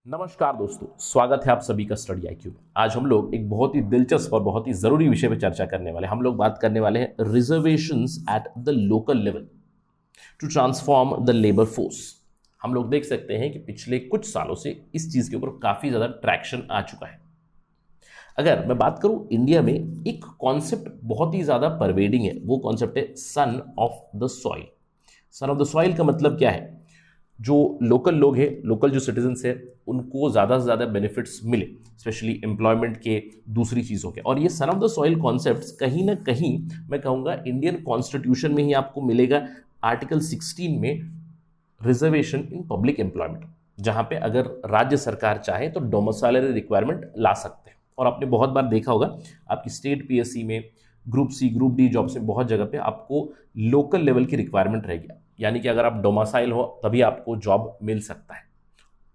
नमस्कार दोस्तों, स्वागत है आप सभी का स्टडी आईक्यू में। आज हम लोग एक बहुत ही दिलचस्प और बहुत ही जरूरी विषय पर चर्चा करने वाले हैं। हम लोग बात करने वाले हैं reservations at the local level to transform the labour force. हम लोग देख सकते हैं कि पिछले कुछ सालों से इस चीज के ऊपर काफी ज्यादा ट्रैक्शन आ चुका है। अगर मैं बात करूं, इंडिया में एक कॉन्सेप्ट बहुत ही ज्यादा परवेडिंग है। वो कॉन्सेप्ट है son of the soil. Son of the soil का मतलब क्या है? जो लोकल लोग हैं, लोकल जो सिटीजन्स हैं, उनको ज़्यादा से ज़्यादा बेनिफिट्स मिले, स्पेशली एम्प्लॉयमेंट के, दूसरी चीज़ों के। और ये son of the soil concepts कहीं ना कहीं मैं कहूँगा इंडियन कॉन्स्टिट्यूशन में ही आपको मिलेगा। आर्टिकल 16 में रिजर्वेशन इन पब्लिक एम्प्लॉयमेंट, जहाँ पे अगर राज्य सरकार चाहे तो डोमिसाइलरी रिक्वायरमेंट ला सकते हैं। और आपने बहुत बार देखा होगा आपकी स्टेट पीएससी में, group C, group D jobs में बहुत जगह पे आपको लोकल लेवल की रिक्वायरमेंट रहेगी, यानी कि अगर आप डोमिसाइल हो तभी आपको जॉब मिल सकता है।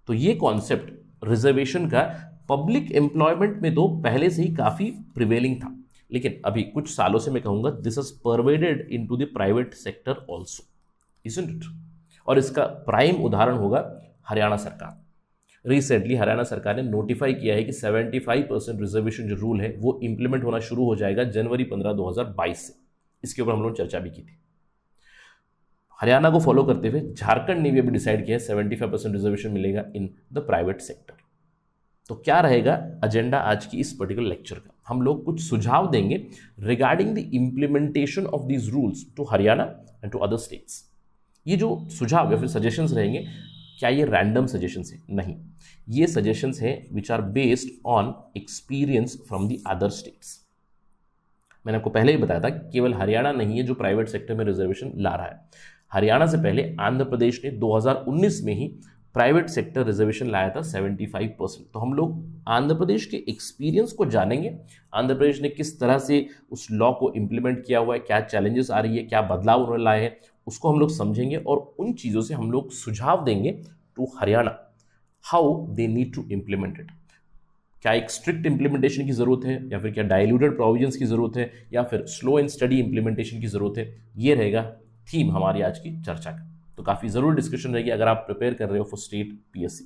तो ये कॉन्सेप्ट रिजर्वेशन का पब्लिक एम्प्लॉयमेंट में तो पहले से ही काफ़ी प्रिवेलिंग था, लेकिन अभी कुछ सालों से मैं कहूँगा this is pervaded into the private sector also, isn't it? और इसका प्राइम उदाहरण होगा हरियाणा सरकार। रिसेंटली हरियाणा सरकार ने नोटिफाई किया है कि 75% रिजर्वेशन जो रूल है वो इंप्लीमेंट होना शुरू हो जाएगा जनवरी 15, 2022 से। इसके ऊपर हम लोग चर्चा भी की थी। हरियाणा को फॉलो करते हुए झारखंड ने भी अभी डिसाइड किया है 75% रिजर्वेशन मिलेगा इन द प्राइवेट सेक्टर। तो क्या रहेगा एजेंडा आज की इस पर्टिकुलर लेक्चर का? हम लोग कुछ सुझाव देंगे regarding the implementation of these rules to Haryana and to other states. ये जो सुझाव या फिर सजेशंस रहेंगे, क्या ये रैंडम सजेशंस है? नहीं, ये सजेशंस हैं which are based on experience from the other states. मैंने आपको पहले ही बताया था कि केवल हरियाणा नहीं है जो प्राइवेट सेक्टर में रिजर्वेशन ला रहा है। हरियाणा से पहले आंध्र प्रदेश ने 2019 में ही प्राइवेट सेक्टर रिजर्वेशन लाया था 75%। तो हम लोग आंध्र प्रदेश के एक्सपीरियंस को जानेंगे। आंध्र प्रदेश ने किस तरह से उस लॉ को इंप्लीमेंट किया हुआ है, क्या चैलेंजेस आ रही है, क्या बदलाव उन्होंने लाए हैं, उसको हम लोग समझेंगे और उन चीज़ों से हम लोग सुझाव देंगे to Haryana, how they need to implement it. क्या एक स्ट्रिक्ट इंप्लीमेंटेशन की जरूरत है, या फिर क्या डाइल्यूटेड प्रोविजंस की जरूरत है, या फिर स्लो एंड स्टडी इंप्लीमेंटेशन की जरूरत है? ये रहेगा थीम हमारी आज की चर्चा का। तो काफी जरूर डिस्कशन रहेगी अगर आप प्रिपेयर कर रहे हो for state PSC.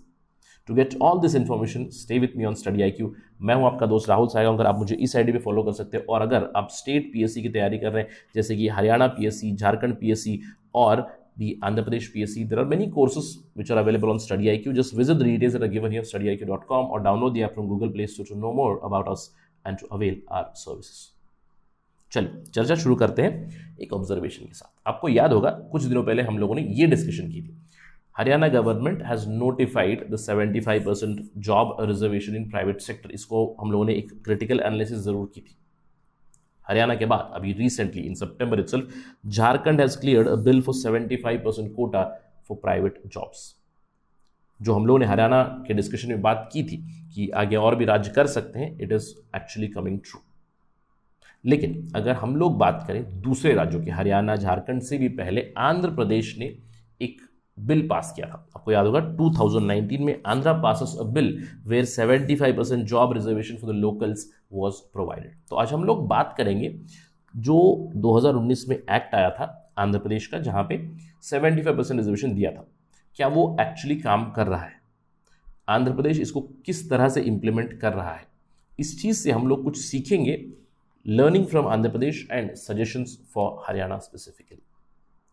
To get all this information stay with me on Study IQ. मैं हूं आपका दोस्त राहुल सायगांवकर। आप मुझे इस आईडी पे फॉलो कर सकते हो। और अगर आप स्टेट पीएससी की तैयारी कर रहे हैं, जैसे कि हरियाणा पीएससी, झारखंड पीएससी और the Andhra Pradesh PSC, there are many courses which are available on Study IQ. Just visit the details that are given here, studyiq.com, or download the app from Google Play Store to know more about us and to avail our services. चलिए चर्चा शुरू करते हैं एक observation के साथ। आपको याद होगा कुछ दिनों पहले हम लोगों ने ये डिस्कशन की थी, Haryana government has notified the 75% job reservation in private sector. इसको हम लोगों ने एक क्रिटिकल एनालिसिस जरूर की थी। हरियाणा के बाद अभी recently in September itself Jharkhand has cleared a bill for 75% Kota for private jobs. जो हम लोगों ने हरियाणा के डिस्कशन में बात की थी कि आगे और भी राज्य कर सकते हैं, it is actually coming true. लेकिन अगर हम लोग बात करें दूसरे राज्यों के, हरियाणा झारखंड से भी पहले आंध्र प्रदेश ने एक बिल पास किया था। आपको याद होगा 2019 में Andhra passes a bill where 75% job reservation for the locals was provided. तो आज हम लोग बात करेंगे जो 2019 में एक्ट आया था आंध्र प्रदेश का, जहां पे 75% रिजर्वेशन दिया था, क्या वो एक्चुअली काम कर रहा है? आंध्र प्रदेश इसको किस तरह से इंप्लीमेंट कर रहा है? इस चीज से हम लोग कुछ सीखेंगे, learning from Andhra Pradesh and suggestions for Haryana specifically.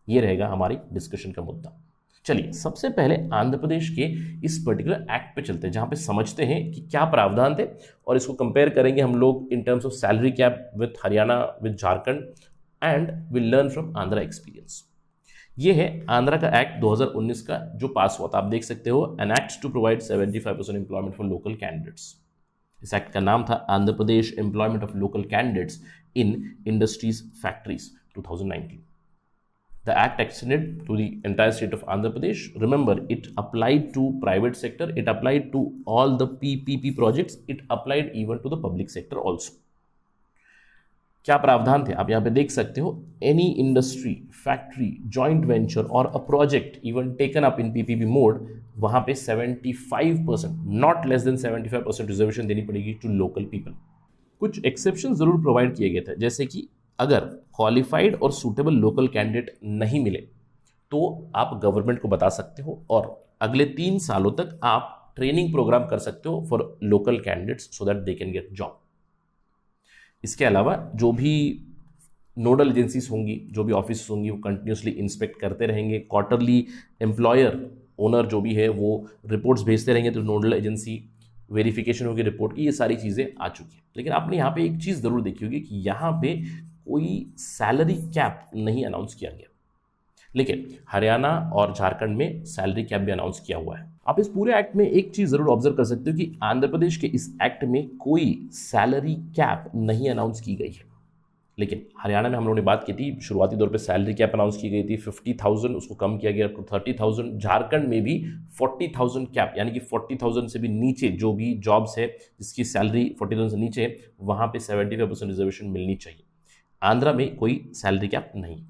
ये रहेगा हमारी डिस्कशन का मुद्दा। चलिए सबसे पहले आंध्र प्रदेश के इस पर्टिकुलर एक्ट पे चलते हैं, जहां पे समझते हैं कि क्या प्रावधान थे, और इसको कंपेयर करेंगे हम लोग in terms of salary cap with Haryana, with Jharkhand, and will learn from Andhra experience. ये है आंध्रा का एक्ट 2019 का जो पास हुआ था। आप देख सकते हो, an act to provide 75% employment for local candidates. इस एक्ट का नाम था Andhra Pradesh employment of local candidates in industries factories 2019। The act extended to the entire state of Andhra Pradesh. Remember, it applied to private sector, it applied to all the PPP projects, it applied even to the public sector also. क्या प्रावधान थे आप यहाँ पे देख सकते हो, any industry, factory, joint venture or a project even taken up in PPP mode, वहाँ पे 75%, not less than 75% रिजर्वेशन देनी पड़ेगी to local people. कुछ एक्सेप्शन जरूर प्रोवाइड किए गए थे, जैसे कि अगर क्वालिफाइड और सूटेबल लोकल कैंडिडेट नहीं मिले तो आप गवर्नमेंट को बता सकते हो और अगले 3 सालों तक आप ट्रेनिंग प्रोग्राम कर सकते हो for local candidates so that they can get job. इसके अलावा जो भी नोडल एजेंसीज होंगी, जो भी ऑफिस होंगी, वो कंटिन्यूसली इंस्पेक्ट करते रहेंगे। क्वार्टरली एम्प्लॉयर ओनर जो भी है वो रिपोर्ट्स भेजते रहेंगे तो नोडल एजेंसी वेरिफिकेशन होगी रिपोर्ट की। ये सारी चीज़ें आ चुकी हैं। लेकिन आपने यहाँ पे एक चीज़ ज़रूर देखी होगी कि यहाँ पे कोई सैलरी कैप नहीं अनाउंस किया गया, लेकिन हरियाणा और झारखंड में सैलरी कैप भी अनाउंस किया हुआ है। आप इस पूरे एक्ट में एक चीज़ ज़रूर ऑब्जर्व कर सकते हो कि आंध्र प्रदेश के इस एक्ट में कोई सैलरी कैप नहीं अनाउंस की गई है। लेकिन हरियाणा में हम लोगों ने बात की थी, शुरुआती दौर पे सैलरी कैप अनाउंस की गई थी 50,000, उसको कम किया गया टू 30,000। झारखंड में भी 40,000 कैप, यानी कि 40,000 से भी नीचे जो भी जॉब्स है जिसकी सैलरी 40,000 से नीचे है, वहाँ पे 75% रिजर्वेशन मिलनी चाहिए। आंध्रा में कोई सैलरी कैप नहीं।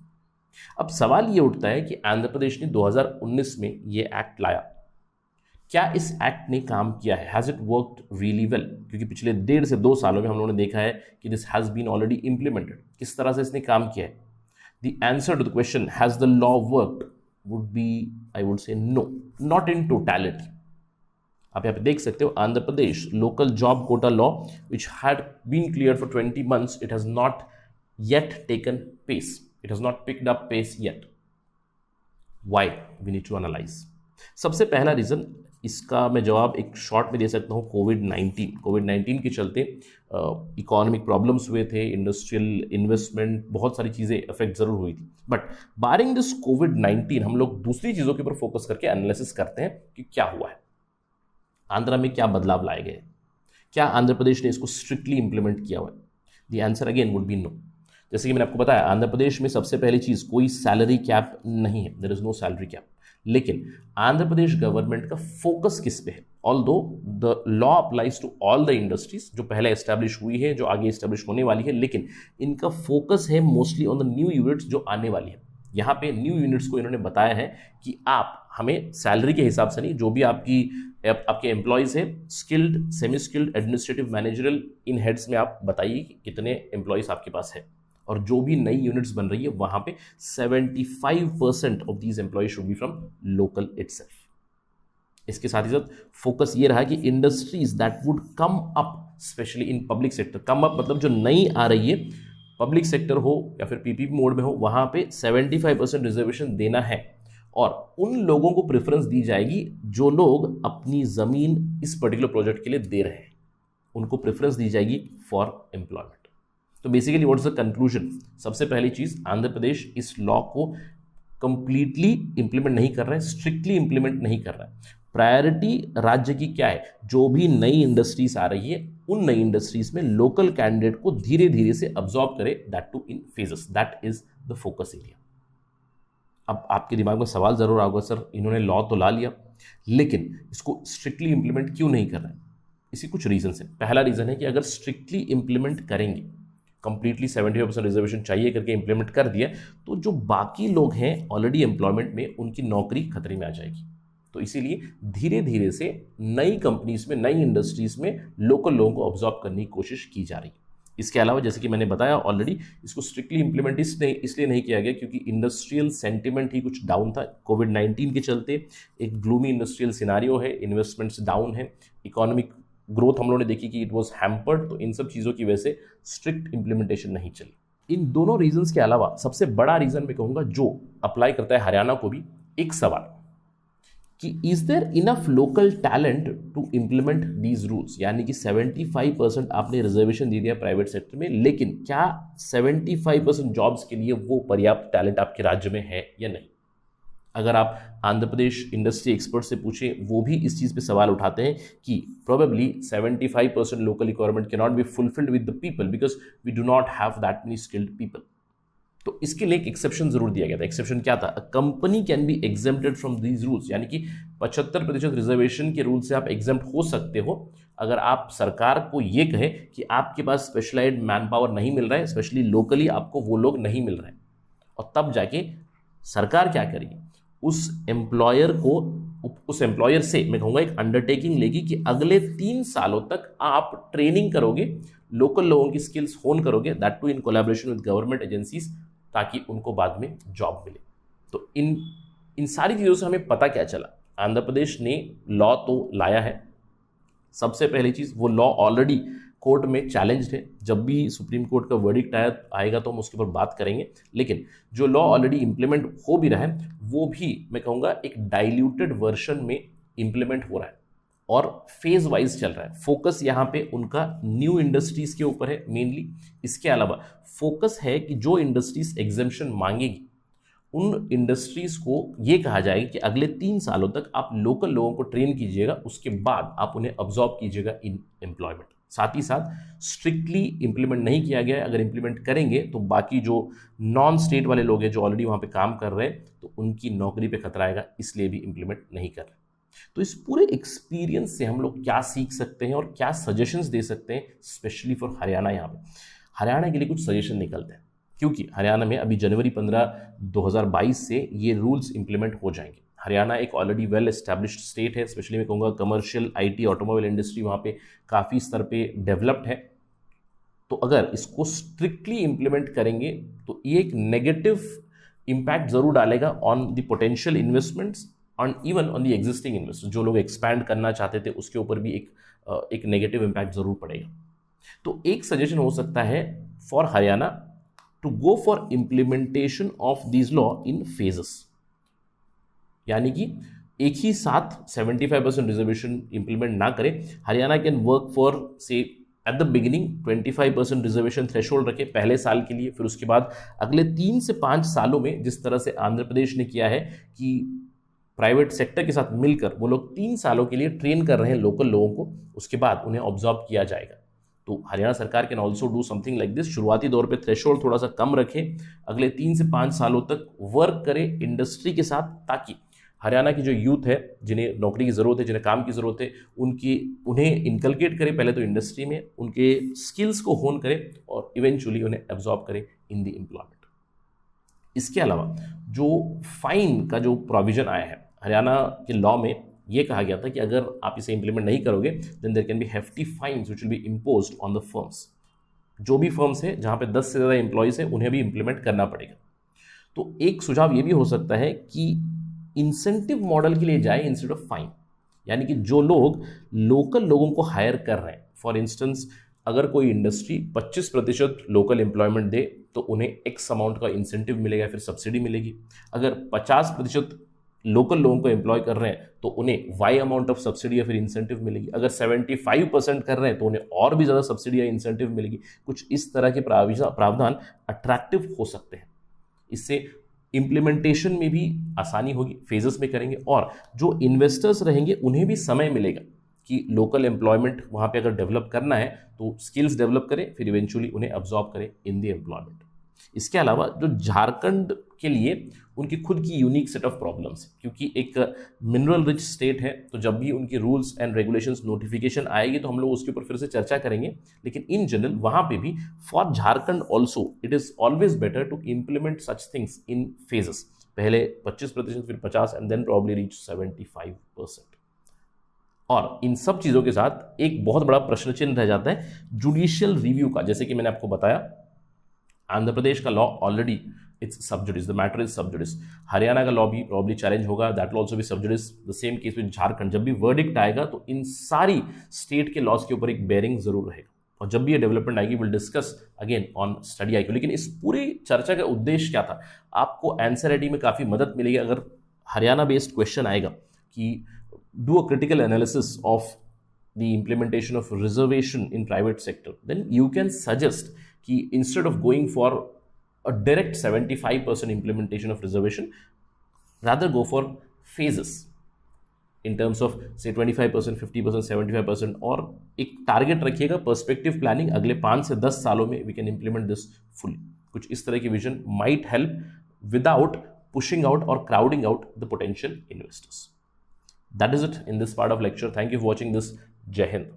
अब सवाल ये उठता है कि आंध्र प्रदेश ने 2019 में ये एक्ट लाया, क्या इस एक्ट ने काम किया है? Has it worked really well? क्योंकि पिछले 1.5 से 2 सालों में हम लोगों ने देखा है कि this has been already implemented. किस तरह से इसने काम किया है? The answer to the question has the law worked would be, I would say no, not in totality. आप यहाँ पे देख सकते हो Andhra Pradesh local job quota law which had been clear for 20 months, it has not yet taken pace, it has not picked up pace yet. Why? We need to analyse. सबसे पहला reason, इसका मैं जवाब एक शॉर्ट में दे सकता हूँ, कोविड-19 के चलते इकोनॉमिक प्रॉब्लम्स हुए थे, इंडस्ट्रियल इन्वेस्टमेंट, बहुत सारी चीज़ें अफेक्ट ज़रूर हुई थी। बट बारिंग दिस कोविड-19 हम लोग दूसरी चीज़ों के ऊपर फोकस करके एनालिसिस करते हैं कि क्या हुआ है, आंध्रा में क्या बदलाव लाए गए, क्या आंध्र प्रदेश ने इसको स्ट्रिक्टली इंप्लीमेंट किया हुआ है? The answer again would be no. जैसे कि मैंने आपको बताया, आंध्र प्रदेश में सबसे पहली चीज़, कोई सैलरी कैप नहीं है, there is no salary cap. लेकिन आंध्र प्रदेश गवर्नमेंट का फोकस किस पे है? Although the law applies to all the industries जो पहले एस्टैब्लिश हुई है, जो आगे एस्टैब्लिश होने वाली है, लेकिन इनका फोकस है mostly on the new units जो आने वाली है। यहाँ पे न्यू यूनिट्स को इन्होंने बताया है कि आप हमें सैलरी के हिसाब से नहीं, जो भी आपके एम्प्लॉयज़ है, skilled, semi skilled, administrative, managerial, in heads में आप बताइए कि कितने एम्प्लॉयज़ आपके पास है। और जो भी नई यूनिट्स बन रही है वहां पे 75% of these employees should be from local itself. इसके साथ ही साथ फोकस ये रहा कि industries that would come up, specially in public sector, come up मतलब जो नई आ रही है, पब्लिक सेक्टर हो या फिर पीपीपी मोड में हो, वहां पे 75% रिजर्वेशन देना है। और उन लोगों को प्रेफरेंस दी जाएगी जो लोग अपनी जमीन इस पर्टिकुलर प्रोजेक्ट के लिए दे रहे हैं, उनको प्रेफरेंस दी जाएगी फॉर एम्प्लॉयमेंट। तो basically what is the conclusion? सबसे पहली चीज, आंध्र प्रदेश इस लॉ को कंप्लीटली इंप्लीमेंट नहीं कर रहा है, स्ट्रिक्टली इंप्लीमेंट नहीं कर रहा है। प्रायोरिटी राज्य की क्या है? जो भी नई इंडस्ट्रीज आ रही है, उन नई इंडस्ट्रीज में लोकल कैंडिडेट को धीरे धीरे से अब्सॉर्ब करे, that too in phases, that is the focus area. अब आपके दिमाग में सवाल जरूर आएगा, सर इन्होंने लॉ तो ला लिया लेकिन इसको स्ट्रिक्टली इंप्लीमेंट क्यों नहीं कर रहे हैं? इसी कुछ रीजन है। पहला रीजन है कि अगर स्ट्रिक्टली इंप्लीमेंट करेंगे, कंप्लीटली 75% रिजर्वेशन चाहिए करके इंप्लीमेंट कर दिया, तो जो बाकी लोग हैं ऑलरेडी एम्प्लॉयमेंट में, उनकी नौकरी खतरे में आ जाएगी। तो इसीलिए धीरे धीरे से नई कंपनीज में, नई इंडस्ट्रीज में लोकल लोगों को ऑब्जॉर्व करने की कोशिश की जा रही है। इसके अलावा जैसे कि मैंने बताया ऑलरेडी, इसको स्ट्रिक्टली इंप्लीमेंट इसलिए नहीं किया गया क्योंकि इंडस्ट्रियल सेंटिमेंट ही कुछ डाउन था। कोविड-19 के चलते एक ग्लूमी इंडस्ट्रियल सिनारियो है, इन्वेस्टमेंट्स डाउन है, इकोनॉमिक ग्रोथ हम लोगों ने देखी कि इट वाज हैम्पर्ड। तो इन सब चीज़ों की वजह से स्ट्रिक्ट इंप्लीमेंटेशन नहीं चली। इन दोनों रीजंस के अलावा सबसे बड़ा रीजन मैं कहूँगा जो अप्लाई करता है हरियाणा को भी, एक सवाल कि is there enough local talent to implement these rules. यानी कि 75% आपने रिजर्वेशन दे दिया प्राइवेट सेक्टर में, लेकिन क्या 75% जॉब्स के लिए वो पर्याप्त टैलेंट आपके राज्य में है या नहीं? अगर आप आंध्र प्रदेश इंडस्ट्री एक्सपर्ट से पूछें, वो भी इस चीज़ पे सवाल उठाते हैं कि probably 75% local requirement can not be fulfilled with the people because we do not have that many skilled people. तो इसके लिए एक एक्सेप्शन जरूर दिया गया था। एक्सेप्शन क्या था? A company can be exempted from these rules, यानी कि 75% रिजर्वेशन के रूल से आप एग्जेम्प्ट हो सकते हो अगर आप सरकार को ये कहे कि आपके पास स्पेशलाइज्ड मैन पावर नहीं मिल रहा है, स्पेशली लोकली आपको वो लोग नहीं मिल रहे हैं। और तब जाके सरकार क्या करेगी? उस एम्प्लॉयर से मैं कहूँगा एक अंडरटेकिंग लेगी कि अगले 3 सालों तक आप ट्रेनिंग करोगे, लोकल लोगों की स्किल्स होन करोगे, that too in collaboration with government agencies, ताकि उनको बाद में जॉब मिले। तो इन सारी चीज़ों से हमें पता क्या चला आंध्र प्रदेश ने लॉ तो लाया है। सबसे पहली चीज़, वो लॉ ऑलरेडी कोर्ट में चैलेंज्ड है। जब भी सुप्रीम कोर्ट का वर्डिक्ट आएगा तो हम उसके ऊपर बात करेंगे, लेकिन जो लॉ ऑलरेडी इंप्लीमेंट हो भी रहा है वो भी मैं कहूँगा एक डाइल्यूटेड वर्जन में इंप्लीमेंट हो रहा है और फेज वाइज चल रहा है। फोकस यहाँ पे उनका न्यू इंडस्ट्रीज के ऊपर है मेनली। इसके अलावा फोकस है कि जो इंडस्ट्रीज एग्जेम्पशन मांगेगी उन इंडस्ट्रीज को ये कहा जाएगा कि अगले 3 सालों तक आप लोकल लोगों को ट्रेन कीजिएगा, उसके बाद आप उन्हें अब्जॉर्ब कीजिएगा इन एम्प्लॉयमेंट। साथ ही साथ स्ट्रिक्टली इंप्लीमेंट नहीं किया गया है। अगर इंप्लीमेंट करेंगे तो बाकी जो नॉन स्टेट वाले लोग हैं जो ऑलरेडी वहाँ पे काम कर रहे हैं तो उनकी नौकरी पे खतरा आएगा, इसलिए भी इंप्लीमेंट नहीं कर रहे। तो इस पूरे एक्सपीरियंस से हम लोग क्या सीख सकते हैं और क्या सजेशंस दे सकते हैं, स्पेशली फॉर हरियाणा। यहाँ पे हरियाणा के लिए कुछ सजेशन निकलते हैं, क्योंकि हरियाणा में अभी जनवरी 15, 2022 से ये रूल्स इंप्लीमेंट हो जाएंगे। हरियाणा एक ऑलरेडी वेल एस्टैब्लिश्ड स्टेट है, स्पेशली मैं कहूँगा कमर्शियल, IT, ऑटोमोबाइल इंडस्ट्री वहाँ पे काफ़ी स्तर पे डेवलप्ड है। तो अगर इसको स्ट्रिक्टली इंप्लीमेंट करेंगे तो ये एक नेगेटिव इम्पैक्ट जरूर डालेगा on the potential investments on even on the existing investor. जो लोग एक्सपैंड करना चाहते थे उसके ऊपर भी एक नेगेटिव इम्पैक्ट जरूर पड़ेगा। तो एक सजेशन हो सकता है for Haryana to go for implementation of this law in phases, यानी कि एक ही साथ 75% रिजर्वेशन इंप्लीमेंट ना करें। हरियाणा कैन वर्क फॉर से at the beginning 25% reservation threshold रखे पहले साल के लिए, फिर उसके बाद अगले 3 से 5 सालों में जिस तरह से आंध्र प्रदेश ने किया है कि प्राइवेट सेक्टर के साथ मिलकर वो लोग 3 सालों के लिए ट्रेन कर रहे हैं लोकल लोगों को, उसके बाद उन्हें ऑब्जॉर्व किया जाएगा। तो हरियाणा सरकार can also do something like this. शुरुआती दौर पे थ्रेशोल्ड थोड़ा सा कम रखे, अगले 3 से 5 सालों तक वर्क करे इंडस्ट्री के साथ, ताकि हरियाणा की जो यूथ है जिन्हें नौकरी की ज़रूरत है, जिन्हें काम की ज़रूरत है, उन्हें इनकलकेट करे पहले तो इंडस्ट्री में, उनके स्किल्स को होन करे और इवेंचुअली उन्हें एब्जॉर्ब करे इन द एम्प्लॉयमेंट। इसके अलावा जो फाइन का जो प्रोविजन आया है हरियाणा के लॉ में, ये कहा गया था कि अगर आप इसे इंप्लीमेंट नहीं करोगे then there can be hefty fines which will be imposed on the firms. जो भी फर्म्स है जहाँ पे 10 से ज़्यादा एम्प्लॉयज़ हैं उन्हें भी इंप्लीमेंट करना पड़ेगा। तो एक सुझाव ये भी हो सकता है कि इंसेंटिव मॉडल के लिए जाए इंस्टेड ऑफ फाइन, यानी कि जो लोग लोकल लोगों को हायर कर रहे हैं, फॉर इंस्टेंस अगर कोई इंडस्ट्री 25% लोकल एम्प्लॉयमेंट दे तो उन्हें एक्स अमाउंट का इंसेंटिव मिलेगा, फिर सब्सिडी मिलेगी। अगर 50% लोकल लोगों को एम्प्लॉय कर रहे हैं तो उन्हें वाई अमाउंट ऑफ सब्सिडी या फिर इंसेंटिव मिलेगी। अगर 75% कर रहे हैं तो उन्हें और भी ज़्यादा सब्सिडी या इंसेंटिव मिलेगी। कुछ इस तरह के प्रावधान अट्रैक्टिव हो सकते हैं। इससे इम्प्लीमेंटेशन में भी आसानी होगी, फेजेस में करेंगे, और जो इन्वेस्टर्स रहेंगे उन्हें भी समय मिलेगा कि लोकल एम्प्लॉयमेंट वहाँ पे अगर डेवलप करना है तो स्किल्स डेवलप करें, फिर इवेंचुअली उन्हें अब्जॉर्ब करें इन द एम्प्लॉयमेंट। इसके अलावा जो झारखंड के लिए उनकी खुद की यूनिक सेट ऑफ प्रॉब्लम्स है, क्योंकि एक मिनरल रिच स्टेट है, तो जब भी उनकी रूल्स एंड रेगुलेशंस नोटिफिकेशन आएगी तो हम लोग उसके ऊपर फिर से चर्चा करेंगे। लेकिन इन जनरल वहाँ पे भी for Jharkhand also it is always better to implement such things in phases, पहले 25%, फिर 50% एंड देन प्रॉब्ली रीच 75%। और इन सब चीज़ों के साथ एक बहुत बड़ा प्रश्न चिन्ह रह जाता है जुडिशियल रिव्यू का। जैसे कि मैंने आपको बताया, आंध्र प्रदेश का लॉ ऑलरेडी इट्स सब जुडिस, द मैटर इज सब जुडिस। हरियाणा का लॉ भी प्रॉब्ली चैलेंज होगा, दैट विल आल्सो बी सब जुडिस। The same case with Jharkhand. जब भी वर्डिक्ट आएगा तो इन सारी स्टेट के लॉज के ऊपर एक बेयरिंग जरूर रहेगा, और जब भी ये डेवलपमेंट आएगी will discuss again on study IQ। लेकिन इस पूरी चर्चा का उद्देश्य क्या था, आपको एनसीईआरटी में काफ़ी मदद मिलेगी अगर हरियाणा बेस्ड क्वेश्चन आएगा कि do a critical analysis of the implementation of reservation in private sector, then you can suggest कि instead of going for a direct 75% implementation of reservation, rather go for phases in terms of say 25%, 50%, 75%, और एक target रखिएगा perspective planning, अगले 5 से 10 सालों में we can implement this fully. कुछ इस तरह की vision might help without pushing out और crowding out the potential investors. That is it in this part of lecture. Thank you for watching this. Jai Hind.